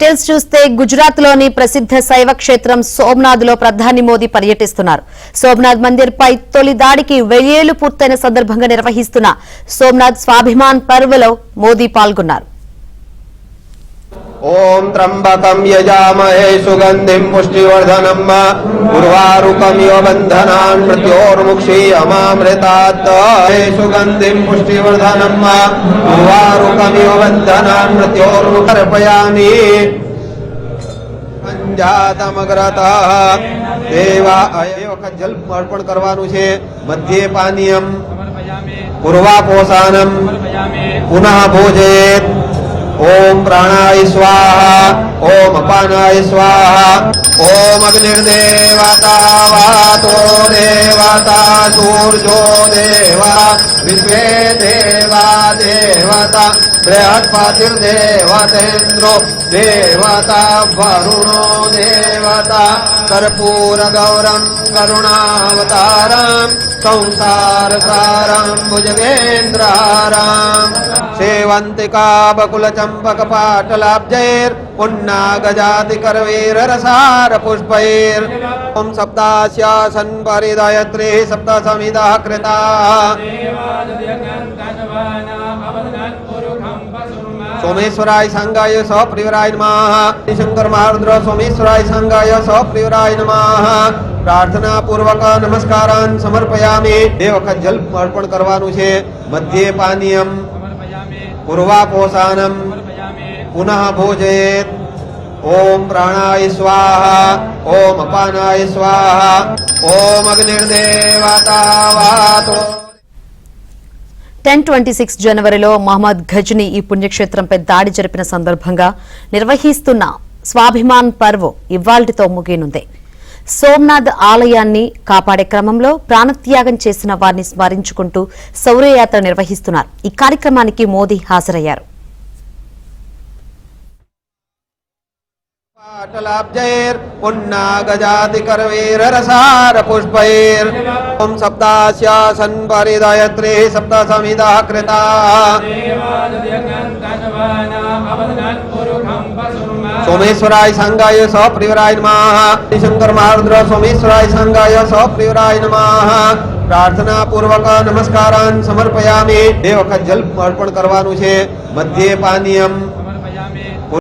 Details చూస్తే గుజరాత్ లోని ప్రసిద్ధ శైవ క్షేత్రం సోమనాథ్ లో ప్రధాని మోదీ పర్యటిస్తున్నారు. సోమనాథ్ మందిర్ పై తొలి దాడికి 1000 ఏళ్లు పూర్తయిన సందర్భంగా నిర్వహిస్తున్న సోమనాథ్ స్వాభిమాన్ పర్వలో మోదీ పాల్గొన్నారు. ओम त्र्यंबकं यजामहे सुगंधिं पुष्टिवर्धनम् उर्वारुकमिव बन्धनान् मृत्योर्मुक्षीयमामृतात् सुगंधिं पुष्टिवर्धनम् उर्वारुकमिव बन्धनान् मृत्योर्मुक्षर्पयामि पंजातमग्रतः देवा जल अर्पण करवानुं छे मध्ये पानीयम पूर्वापोषानम पुनः भोजेत ओम प्राणाय स्वाहा ओम अपानाय स्वाहा ओम अग्निर्देवता वातो देवता सूर्यो देवा विश्वे देवा देवता बृहस्पतिर्देवतेन्द्रो देवता वरुणो देवता कर्पूर गौरम करुणावतारम संसार सारम भुजगेन्द्रहारम सेवंतिका बकुल चंपक पाटलाब्जैर पुन्नागजाति करवीर रसार पुष्पैर ओम सप्तास्यासन परिदयत्रे सप्त समिदः कृताः सोमेश्वराय संगाय सप्रियराय नमः शंकर महारुद्र सोमेश्वराय संगाय सप्रियराय नमः प्रार्थना पूर्वक नमस्कारान् समर्पयामि બે વખત જલ અર્પણ કરવાનું છે મધ્યે પાનીયમ પૂર્વાપોષાનમ પુનઃ ભોજયેત ओम प्राणाय स्वाहा ओम अपानाय स्वाहा ओम अग्निर्देवता वातो 1026 జనవరిలో మహమ్మద్ ఘజ్నీ ఈ పుణ్యక్షేత్రంపై దాడి జరిపిన సందర్భంగా నిర్వహిస్తున్న స్వాభిమాన్ పర్వ్ ఇవాల్టితో ముగియనుంది. సోమనాథ్ ఆలయాన్ని కాపాడే క్రమంలో ప్రాణత్యాగం చేసిన వారిని స్మరించుకుంటూ శౌర్యయాత్ర నిర్వహిస్తున్నారు. ఈ కార్యక్రమానికి మోదీ హాజరయ్యారు. पाटलाब्जैर पुन्नागजाति करवीर रसार पुष्पैर ओम सप्तास्यासन परिदयत्रे सप्त समिदः कृताः सोमेश्वराय संगाय सप्रियराय नमः शंकर महारुद्र सोमेश्वराय संगाय सप्रियराय नमः प्रार्थना पूर्वक नमस्कारान् समर्पयामि બે વખત જલ અર્પણ કરવાનું છે મધ્યે પાનીયમ